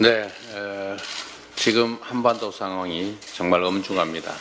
네, 지금 한반도 상황이 정말 엄중합니다.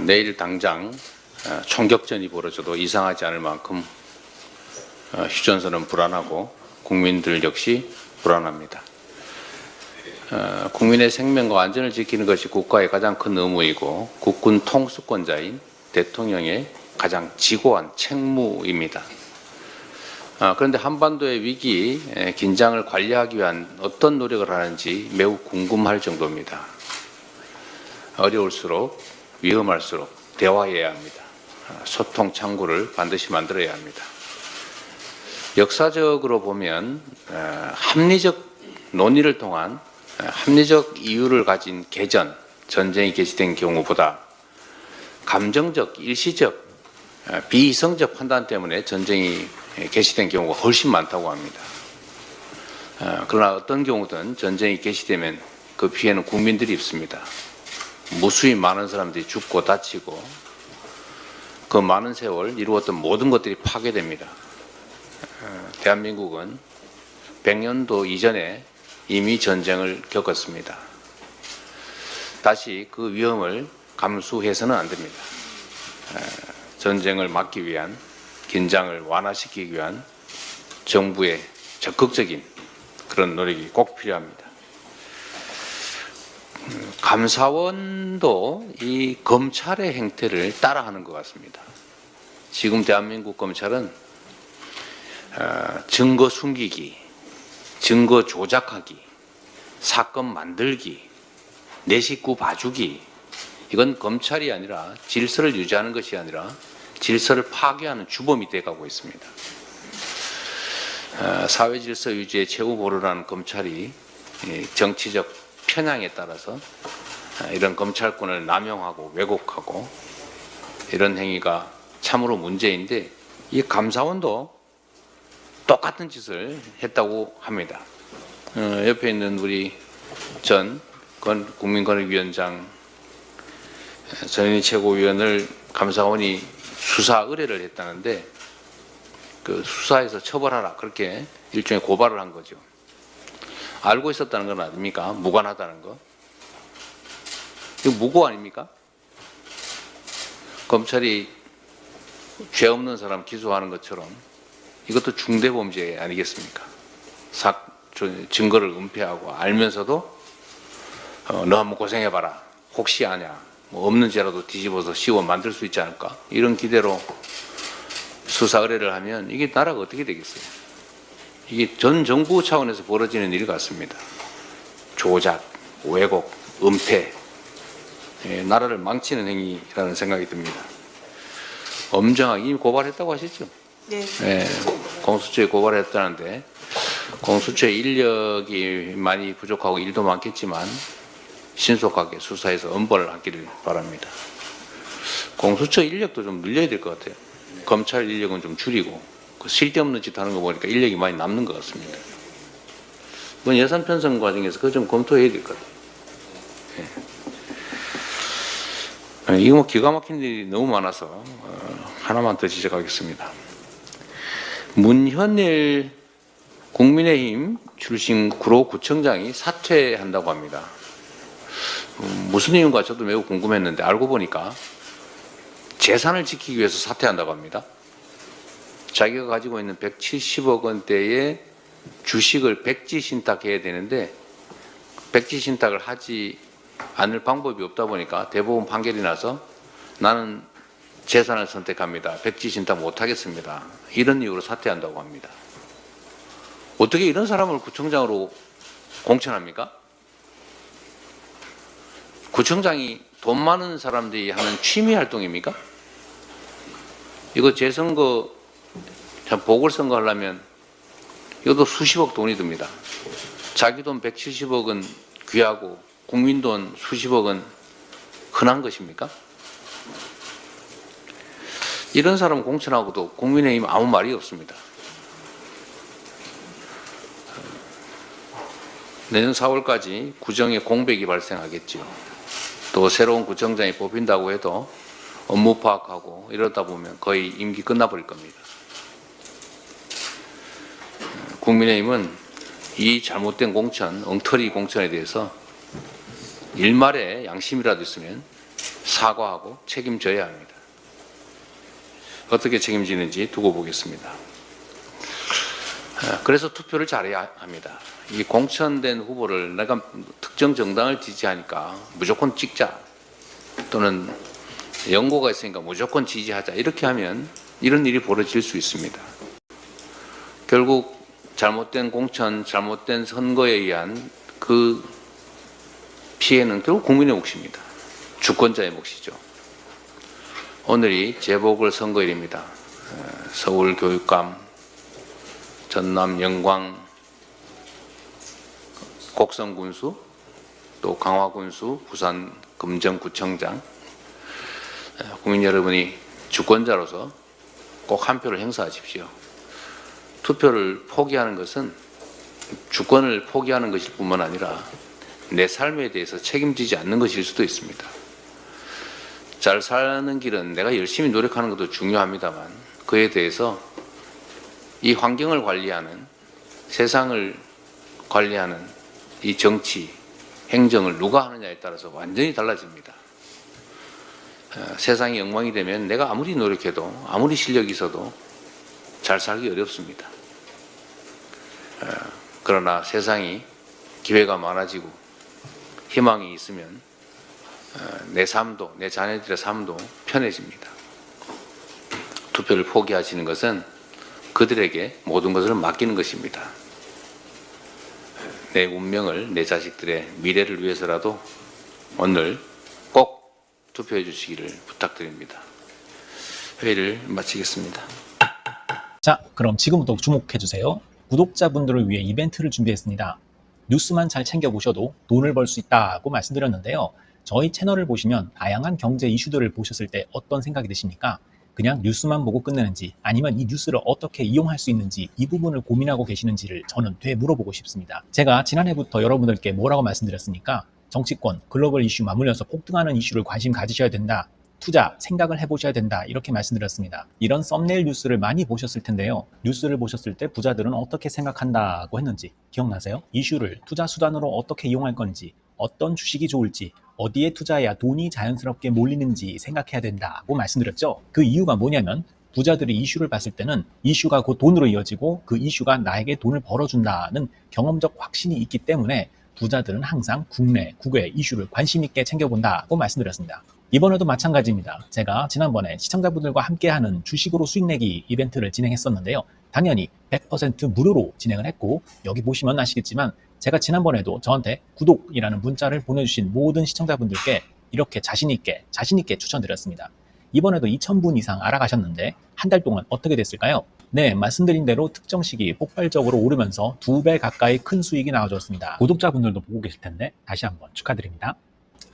내일 당장 총격전이 벌어져도 이상하지 않을 만큼 휴전선은 불안하고 국민들 역시 불안합니다. 국민의 생명과 안전을 지키는 것이 국가의 가장 큰 의무이고 국군 통수권자인 대통령의 가장 지고한 책무입니다. 그런데 한반도의 위기, 긴장을 관리하기 위한 어떤 노력을 하는지 매우 궁금할 정도입니다. 어려울수록 위험할수록 대화해야 합니다. 소통 창구를 반드시 만들어야 합니다. 역사적으로 보면 합리적 논의를 통한 합리적 이유를 가진 개전, 전쟁이 개시된 경우보다 감정적, 일시적, 비이성적 판단 때문에 전쟁이 개시된 경우가 훨씬 많다고 합니다. 그러나 어떤 경우든 전쟁이 개시되면 그 피해는 국민들이 입습니다. 무수히 많은 사람들이 죽고 다치고 그 많은 세월 이루었던 모든 것들이 파괴됩니다. 대한민국은 100년도 이전에 이미 전쟁을 겪었습니다. 다시 그 위험을 감수해서는 안 됩니다. 전쟁을 막기 위한, 긴장을 완화시키기 위한 정부의 적극적인 그런 노력이 꼭 필요합니다. 감사원도 이 검찰의 행태를 따라하는 것 같습니다. 지금 대한민국 검찰은 증거 숨기기, 증거 조작하기, 사건 만들기, 내 식구 봐주기, 이건 검찰이 아니라 질서를 유지하는 것이 아니라 질서를 파괴하는 주범이 돼가고 있습니다. 사회 질서 유지에 최후 보루라는 검찰이 정치적 편향에 따라서 이런 검찰권을 남용하고 왜곡하고 이런 행위가 참으로 문제인데 이 감사원도 똑같은 짓을 했다고 합니다. 옆에 있는 우리 전 국민권익위원장 전현희 최고위원을 감사원이 수사 의뢰를 했다는데 그 수사에서 처벌하라 그렇게 일종의 고발을 한 거죠. 알고 있었다는 건 아닙니까? 무관하다는 거. 이거 무고 아닙니까? 검찰이 죄 없는 사람 기소하는 것처럼 이것도 중대범죄 아니겠습니까? 증거를 은폐하고 알면서도 너 한번 고생해봐라. 혹시 아냐. 뭐 없는 죄라도 뒤집어서 씌워 만들 수 있지 않을까? 이런 기대로 수사 의뢰를 하면 이게 나라가 어떻게 되겠어요? 이게 전 정부 차원에서 벌어지는 일 같습니다. 조작, 왜곡, 은폐, 나라를 망치는 행위라는 생각이 듭니다. 엄정하게 이미 고발했다고 하시죠? 네. 공수처에 고발했다는데 공수처 인력이 많이 부족하고 일도 많겠지만 신속하게 수사해서 엄벌을 하기를 바랍니다. 공수처 인력도 좀 늘려야 될 것 같아요. 검찰 인력은 좀 줄이고 그 쓸데없는 짓 하는 거 보니까 인력이 많이 남는 것 같습니다. 이번 예산 편성 과정에서 그거 좀 검토해야 될 것 같아요. 이거 뭐 기가 막힌 일이 너무 많아서 하나만 더 지적하겠습니다. 문현일 국민의힘 출신 구로구청장이 사퇴한다고 합니다. 무슨 이유인가 저도 매우 궁금했는데 알고 보니까 재산을 지키기 위해서 사퇴한다고 합니다. 자기가 가지고 있는 170억 원대의 주식을 백지 신탁해야 되는데 백지 신탁을 하지 않을 방법이 없다 보니까 대법원 판결이 나서 나는 재산을 선택합니다. 백지 신탁 못하겠습니다. 이런 이유로 사퇴한다고 합니다. 어떻게 이런 사람을 구청장으로 공천합니까? 구청장이 돈 많은 사람들이 하는 취미 활동입니까? 이거 재선거, 참 보궐선거 하려면 이것도 수십억 돈이 듭니다. 자기 돈 170억은 귀하고 국민 돈 수십억은 흔한 것입니까? 이런 사람 공천하고도 국민의힘 아무 말이 없습니다. 내년 4월까지 구청에 공백이 발생하겠죠. 또 새로운 구청장이 뽑힌다고 해도 업무 파악하고 이러다 보면 거의 임기 끝나버릴 겁니다. 국민의힘은 이 잘못된 공천, 엉터리 공천에 대해서 일말의 양심이라도 있으면 사과하고 책임져야 합니다. 어떻게 책임지는지 두고 보겠습니다. 그래서 투표를 잘해야 합니다. 이 공천된 후보를 내가 특정 정당을 지지하니까 무조건 찍자, 또는 연고가 있으니까 무조건 지지하자, 이렇게 하면 이런 일이 벌어질 수 있습니다. 결국 잘못된 공천, 잘못된 선거에 의한 그 피해는 결국 국민의 몫입니다. 주권자의 몫이죠. 오늘이 재보궐선거일입니다. 서울 교육감, 전남 영광 곡성군수, 또 강화군수, 부산 금정구청장, 국민 여러분이 주권자로서 꼭 한 표를 행사하십시오. 투표를 포기하는 것은 주권을 포기하는 것일 뿐만 아니라 내 삶에 대해서 책임지지 않는 것일 수도 있습니다. 잘 사는 길은 내가 열심히 노력하는 것도 중요합니다만, 그에 대해서 이 환경을 관리하는, 세상을 관리하는 이 정치, 행정을 누가 하느냐에 따라서 완전히 달라집니다. 세상이 엉망이 되면 내가 아무리 노력해도, 아무리 실력이 있어도 잘 살기 어렵습니다. 그러나 세상이 기회가 많아지고 희망이 있으면 내 삶도, 내 자녀들의 삶도 편해집니다. 투표를 포기하시는 것은 그들에게 모든 것을 맡기는 것입니다. 내 운명을, 내 자식들의 미래를 위해서라도 오늘 꼭 투표해 주시기를 부탁드립니다. 회의를 마치겠습니다. 자, 그럼 지금부터 주목해 주세요. 구독자분들을 위해 이벤트를 준비했습니다. 뉴스만 잘 챙겨보셔도 돈을 벌 수 있다고 말씀드렸는데요. 저희 채널을 보시면 다양한 경제 이슈들을 보셨을 때 어떤 생각이 드십니까? 그냥 뉴스만 보고 끝내는지, 아니면 이 뉴스를 어떻게 이용할 수 있는지, 이 부분을 고민하고 계시는지를 저는 되물어보고 싶습니다. 제가 지난해부터 여러분들께 뭐라고 말씀드렸습니까? 정치권, 글로벌 이슈 맞물려서 폭등하는 이슈를 관심 가지셔야 된다. 투자, 생각을 해보셔야 된다. 이렇게 말씀드렸습니다. 이런 썸네일 뉴스를 많이 보셨을 텐데요. 뉴스를 보셨을 때 부자들은 어떻게 생각한다고 했는지 기억나세요? 이슈를 투자 수단으로 어떻게 이용할 건지, 어떤 주식이 좋을지, 어디에 투자해야 돈이 자연스럽게 몰리는지 생각해야 된다고 말씀드렸죠. 그 이유가 뭐냐면, 부자들이 이슈를 봤을 때는 이슈가 곧 돈으로 이어지고 그 이슈가 나에게 돈을 벌어준다는 경험적 확신이 있기 때문에 부자들은 항상 국내, 국외 이슈를 관심 있게 챙겨본다고 말씀드렸습니다. 이번에도 마찬가지입니다. 제가 지난번에 시청자분들과 함께하는 주식으로 수익 내기 이벤트를 진행했었는데요. 당연히 100% 무료로 진행을 했고, 여기 보시면 아시겠지만 제가 지난번에도 저한테 구독이라는 문자를 보내주신 모든 시청자분들께 이렇게 자신있게 추천드렸습니다. 이번에도 2,000분 이상 알아가셨는데 한 달 동안 어떻게 됐을까요? 네, 말씀드린 대로 특정 시기 폭발적으로 오르면서 2배 가까이 큰 수익이 나와줬습니다. 구독자분들도 보고 계실 텐데 다시 한번 축하드립니다.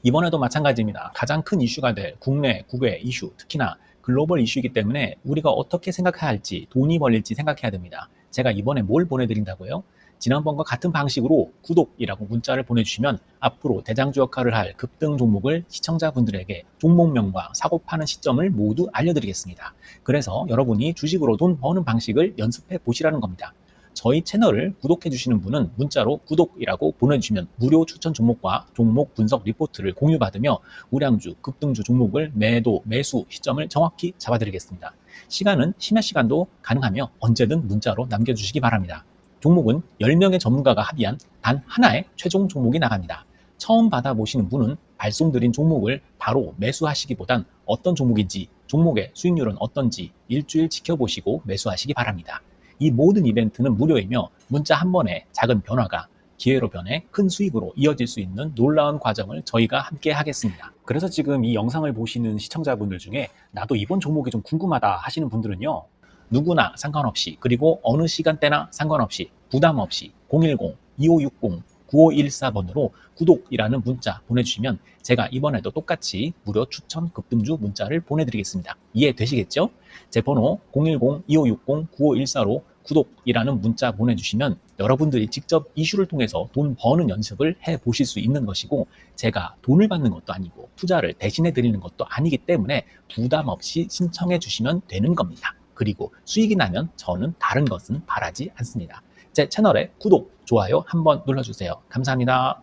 이번에도 마찬가지입니다. 가장 큰 이슈가 될 국내, 국외 이슈, 특히나 글로벌 이슈이기 때문에 우리가 어떻게 생각해야 할지, 돈이 벌릴지 생각해야 됩니다. 제가 이번에 뭘 보내드린다고요? 지난번과 같은 방식으로 구독이라고 문자를 보내주시면 앞으로 대장주 역할을 할 급등 종목을 시청자분들에게 종목명과 사고 파는 시점을 모두 알려드리겠습니다. 그래서 여러분이 주식으로 돈 버는 방식을 연습해 보시라는 겁니다. 저희 채널을 구독해 주시는 분은 문자로 구독이라고 보내주시면 무료 추천 종목과 종목 분석 리포트를 공유받으며 우량주, 급등주 종목을 매도, 매수 시점을 정확히 잡아드리겠습니다. 시간은 심야 시간도 가능하며 언제든 문자로 남겨주시기 바랍니다. 종목은 10명의 전문가가 합의한 단 하나의 최종 종목이 나갑니다. 처음 받아보시는 분은 발송드린 종목을 바로 매수하시기보단 어떤 종목인지, 종목의 수익률은 어떤지 일주일 지켜보시고 매수하시기 바랍니다. 이 모든 이벤트는 무료이며 문자 한 번에 작은 변화가 기회로 변해 큰 수익으로 이어질 수 있는 놀라운 과정을 저희가 함께 하겠습니다. 그래서 지금 이 영상을 보시는 시청자분들 중에 나도 이번 종목이 좀 궁금하다 하시는 분들은요, 누구나 상관없이, 그리고 어느 시간대나 상관없이 부담 없이 010-2560-9514번으로 구독이라는 문자 보내주시면 제가 이번에도 똑같이 무료 추천 급등주 문자를 보내드리겠습니다. 이해되시겠죠? 제 번호 010-2560-9514로 구독이라는 문자 보내주시면 여러분들이 직접 이슈를 통해서 돈 버는 연습을 해보실 수 있는 것이고, 제가 돈을 받는 것도 아니고 투자를 대신해 드리는 것도 아니기 때문에 부담 없이 신청해 주시면 되는 겁니다. 그리고 수익이 나면 저는 다른 것은 바라지 않습니다. 제 채널에 구독, 좋아요 한번 눌러주세요. 감사합니다.